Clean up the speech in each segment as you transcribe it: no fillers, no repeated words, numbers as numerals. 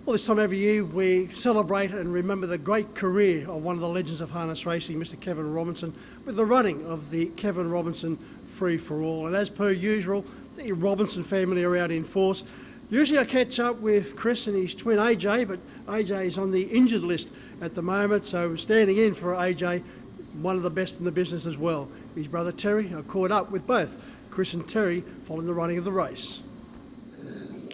Well, this time every year we celebrate and remember the great career of one of the legends of harness racing, Mr. Kevin Robinson, with the running of the Kevin Robinson Free for All. And as per usual, the Robinson family are out in force. Usually I catch up with Chris and his twin AJ, but AJ is on the injured list at the moment, so standing in for AJ, one of the best in the business as well. His brother Terry, I caught up with both Chris and Terry following the running of the race.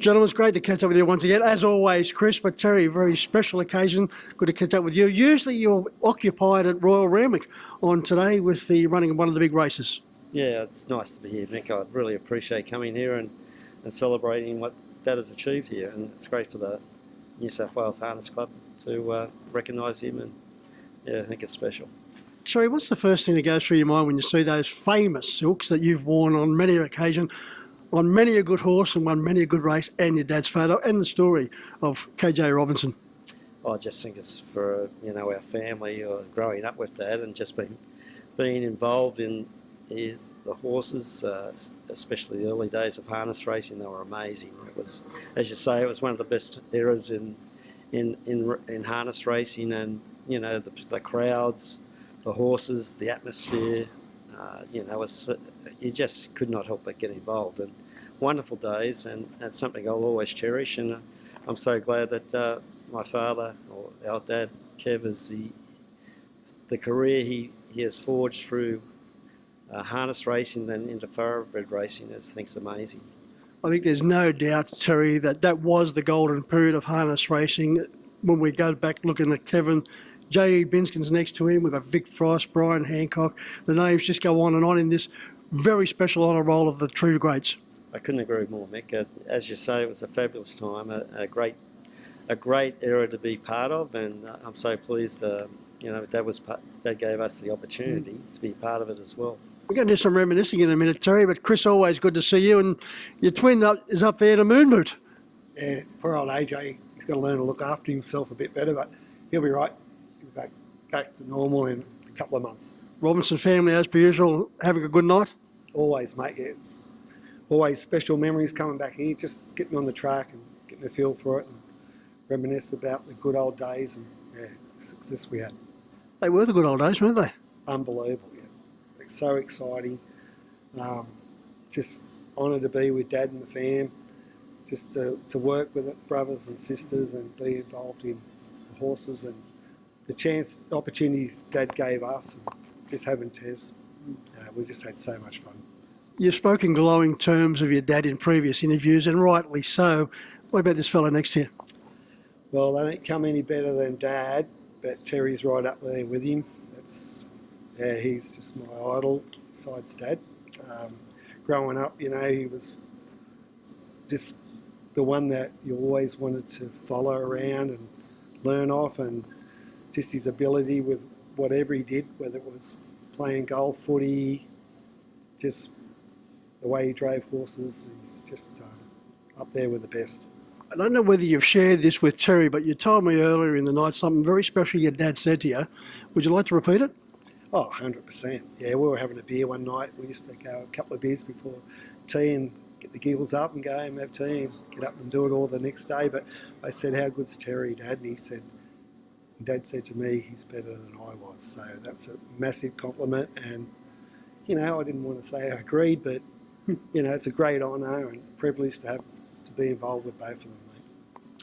Gentlemen, it's great to catch up with you once again. As always, Chris, but Terry, very special occasion. Good to catch up with you. Usually you're occupied at Royal Randwick on today with the running of one of the big races. Yeah, it's nice to be here, Nick. I really appreciate coming here and celebrating what Dad has achieved here. And it's great for the New South Wales Harness Club to recognise him, and yeah, I think it's special. Terry, what's the first thing that goes through your mind when you see those famous silks that you've worn on many occasions, on many a good horse and won many a good race, and your dad's photo and the story of KJ Robinson? I just think it's for our family, growing up with Dad and just being involved in the horses, especially the early days of harness racing. They were amazing. It was, as you say, it was one of the best eras in harness racing, and the crowds, the horses, the atmosphere. You just could not help but get involved. And wonderful days, and it's something I'll always cherish. And I'm so glad that my father, or our dad, Kev, is the career he has forged through harness racing and into thoroughbred racing. I think it's amazing. I think there's no doubt, Terry, that was the golden period of harness racing. When we go back looking at Kevin, J.E. Binskin's next to him. We've got Vic Frost, Brian Hancock. The names just go on and on in this very special honour roll of the true greats. I couldn't agree more, Mick. As you say, it was a fabulous time, a great era to be part of, and I'm so pleased. Dad gave us the opportunity to be part of it as well. We're going to do some reminiscing in a minute, Terry, but Chris, always good to see you, and your twin is up there to Moon Moot. Yeah, poor old AJ, he's got to learn to look after himself a bit better, but he'll be right. He'll be back to normal in a couple of months. Robinson family, as per usual, having a good night? Always, mate, yeah. Always special memories coming back here, just getting on the track and getting a feel for it and reminisce about the good old days and the success we had. They were the good old days, weren't they? Unbelievable, yeah. It's so exciting. Just honoured to be with Dad and the fam, just to work with it, brothers and sisters, and be involved in the horses and the opportunities Dad gave us, and just having Tez. We just had so much fun. You've spoken glowing terms of your dad in previous interviews, and rightly so. What about this fellow next to you? Well, they don't come any better than Dad, but Terry's right up there with him. He's just my idol besides Dad. Growing up, he was just the one that you always wanted to follow around and learn off, and just his ability with whatever he did, whether it was playing golf, footy, just the way he drove horses, he's just up there with the best. I don't know whether you've shared this with Terry, but you told me earlier in the night something very special your dad said to you. Would you like to repeat it? Oh, 100%. Yeah, we were having a beer one night. We used to go a couple of beers before tea and get the gills up and go home and have tea and get up and do it all the next day. But I said, how good's Terry, Dad? And he said, Dad said to me, he's better than I was. So that's a massive compliment. And, I didn't want to say I agreed, but, it's a great honour and privilege to be involved with both of them, mate.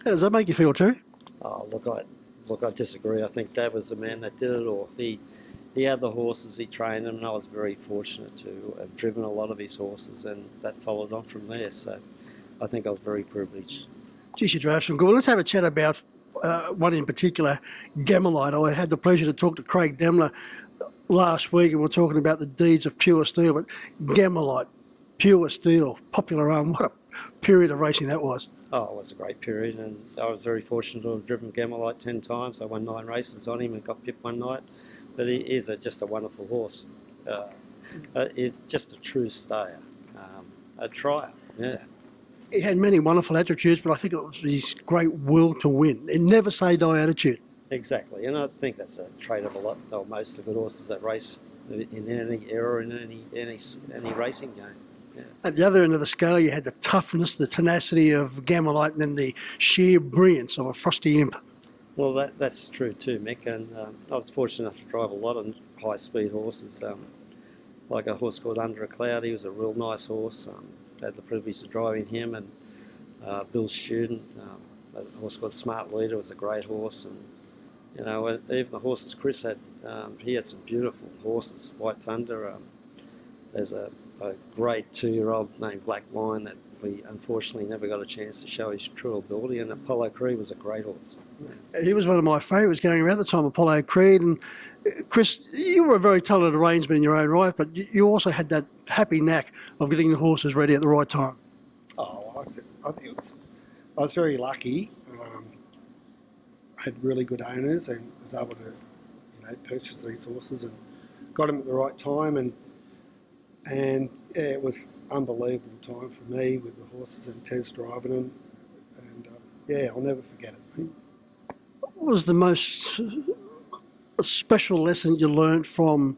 How does that make you feel, Terry? Oh, look, I disagree. I think Dad was the man that did it all. He had the horses, he trained them, and I was very fortunate to have driven a lot of his horses, and that followed on from there. So I think I was very privileged. Geez, you drove some good. Let's have a chat about one in particular, Gammalite. I had the pleasure to talk to Craig Demler last week, and we we're talking about the deeds of Pure Steel, but Gammalite, Pure Steel, Popular Run, what a period of racing that was. Oh, it was a great period, and I was very fortunate to have driven Gammalite 10 times. I won 9 races on him and got pipped one night. But he is just a wonderful horse. He's just a true stayer, a trier, yeah. He had many wonderful attributes, but I think it was his great will to win. A never say die attitude. Exactly, and I think that's a trait of most of the good horses that race in any era, in any racing game. Yeah. At the other end of the scale, you had the toughness, the tenacity of Gammalite, and then the sheer brilliance of a Frosty Imp. Well, that's true too, Mick. And I was fortunate enough to drive a lot of high-speed horses, like a horse called Under a Cloud. He was a real nice horse. Had the privilege of driving him, and Bill Student, a horse called Smart Leader, was a great horse. And you know, even the horses Chris had, he had some beautiful horses. White Thunder. There's a great 2-year-old named Black Lion that we unfortunately never got a chance to show his true ability. And Apollo Creed was a great horse. He was one of my favourites going around the time, Apollo Creed. And Chris, you were a very talented arrangeman in your own right, but you also had that happy knack of getting the horses ready at the right time. Oh, I think I was very lucky. I had really good owners and was able to, purchase these horses and got them at the right time. And yeah, it was unbelievable time for me with the horses and Tez driving them. And yeah, I'll never forget it. What was the most special lesson you learned from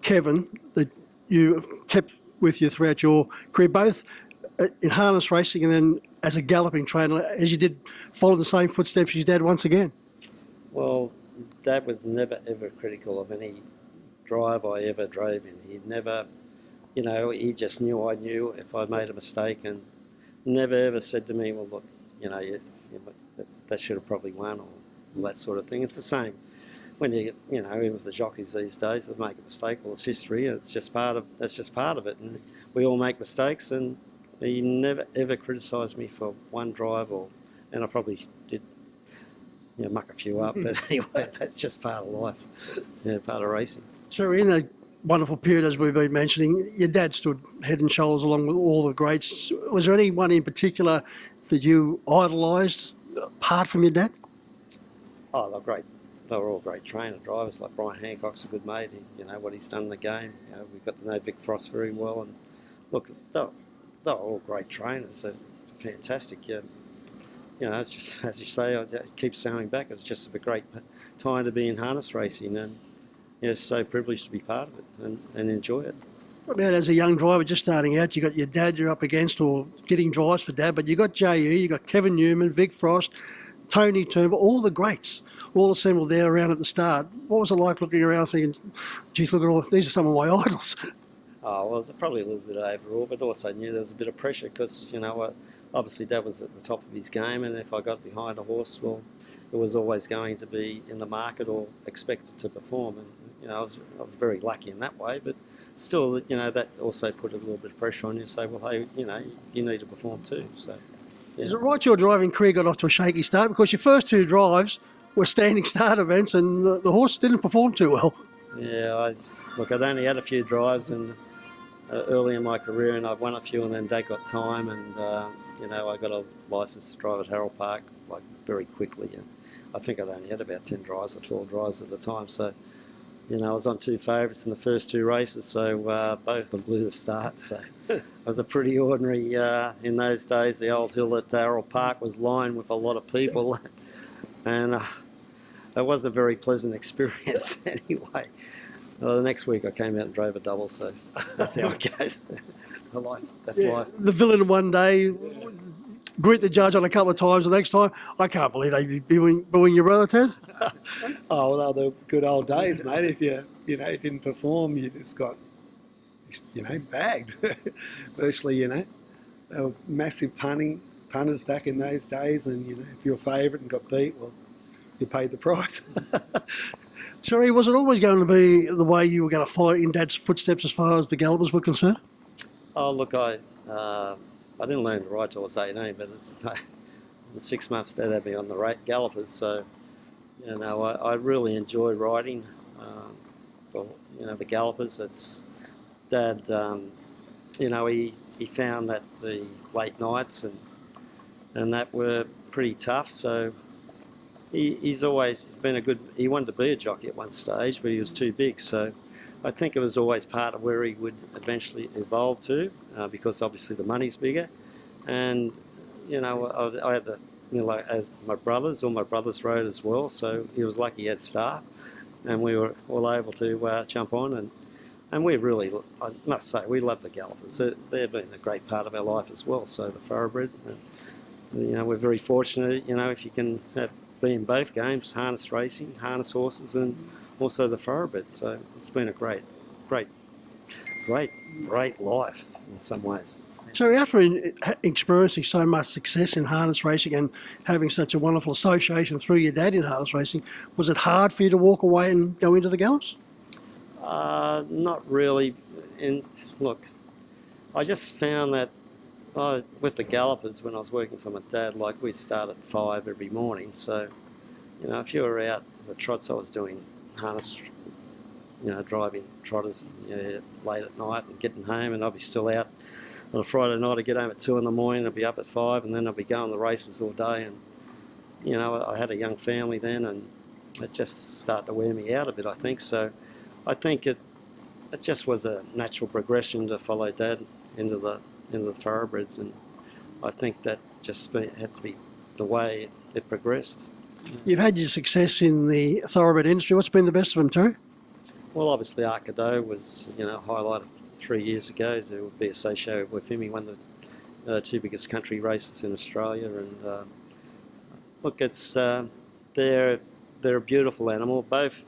Kevin that you kept with you throughout your career, both in harness racing and then as a galloping trainer, as you did follow the same footsteps as your dad once again? Well, Dad was never ever critical of any drive I ever drove in. He never, he just knew I knew if I made a mistake, and never ever said to me, well, look, that should have probably won, or that sort of thing. It's the same when even with the jockeys these days, they make a mistake. Well, it's history. That's just part of it, and we all make mistakes. And he never ever criticised me for one drive, and I probably did, muck a few up. But anyway, that's just part of life, part of racing. Terry, in that wonderful period, as we've been mentioning, your dad stood head and shoulders along with all the greats. Was there anyone in particular that you idolised apart from your dad? Oh, they're great. They were all great trainer drivers. Like Brian Hancock's a good mate. What he's done in the game. We got to know Vic Frost very well, and look, they were all great trainers. They're fantastic. It's just, as you say, I keep saying back, it's just a great time to be in harness racing, and so privileged to be part of it and enjoy it. What about as a young driver just starting out? You got your dad you're up against, or getting drives for dad, but you got JE, you got Kevin Newman, Vic Frost, Tony Turnbull, all the greats, all assembled there around at the start. What was it like looking around thinking, geez, look at all, these are some of my idols? Oh, well, it was probably a little bit overall, but also knew there was a bit of pressure because, obviously Dad was at the top of his game, and if I got behind a horse, well, it was always going to be in the market or expected to perform. And, I was very lucky in that way, but still, that also put a little bit of pressure on you to say, well, hey, you need to perform too. So, yeah. Is it right your driving career got off to a shaky start? Because your first 2 drives were standing start events and the horse didn't perform too well. Yeah, I'd only had a few drives and early in my career, and I've won a few, and then Dad got time, and I got a licence to drive at Harold Park very quickly, and I think I'd only had about 10 drives or 12 drives at the time. So, I was on 2 favourites in the first 2 races, so both of them blew the start. So it was a pretty ordinary, in those days, the old hill at Harold Park was lined with a lot of people, and it wasn't a very pleasant experience anyway. Well, the next week I came out and drove a double, so that's how it goes. That's life. The villain one day, greet the judge on a couple of times. The next time, I can't believe they'd be booing your brother, Ted. Oh, well, the good old days, mate. If you didn't perform, you just got bagged. Virtually, they were massive punters back in those days, and if you're a favourite and got beat, well, you paid the price. Sorry, was it always going to be the way you were going to follow in Dad's footsteps as far as the gallopers were concerned? Oh, look, I didn't learn to ride till I was 18, but in 6 months Dad had me on the gallopers, so I really enjoy riding. The gallopers. It's Dad. He found that the late nights and that were pretty tough. So he's always been he wanted to be a jockey at one stage, but he was too big. So I think it was always part of where he would eventually evolve to, because obviously the money's bigger. And I had as my brothers rode as well. So he was lucky he had staff, and we were all able to jump on And we really, I must say, we love the Gallopers. They've been a great part of our life as well. So the thoroughbred, we're very fortunate. If you can be in both games, harness racing, harness horses, and also the thoroughbred. So it's been a great life in some ways. Terry, after experiencing so much success in harness racing and having such a wonderful association through your dad in harness racing, was it hard for you to walk away and go into the gallops? Not really. Look, I just found that with the Gallopers, when I was working for my dad, like we start at 5 every morning. So, if you were out the trots, I was doing harness, driving trotters late at night and getting home, and I'd be still out on a Friday night. I'd get home at 2 in the morning, I'd be up at 5, and then I'd be going the races all day. And, I had a young family then, and it just started to wear me out a bit, I think. So I think it just was a natural progression to follow Dad into the thoroughbreds, and I think that just had to be the way it progressed. You've had your success in the thoroughbred industry. What's been the best of them, Terry? Well, obviously Arcadeau was, highlighted 3 years ago to be associated with him. He won the 2 biggest country races in Australia, and look, it's they're a beautiful animal. Both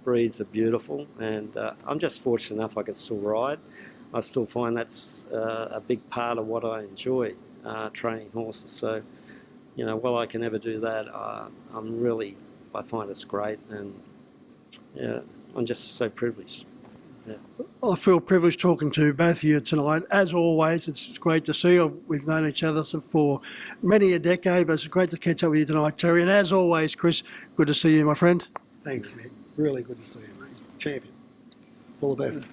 breeds are beautiful, and I'm just fortunate enough I can still ride. I still find that's a big part of what I enjoy, training horses. So, while I can never do that, I find it's great, and I'm just so privileged. Yeah. I feel privileged talking to both of you tonight. As always, it's great to see you. We've known each other for many a decade, but it's great to catch up with you tonight, Terry. And as always, Chris, good to see you, my friend. Thanks, Mick. Really good to see you, mate. Champion. All the best.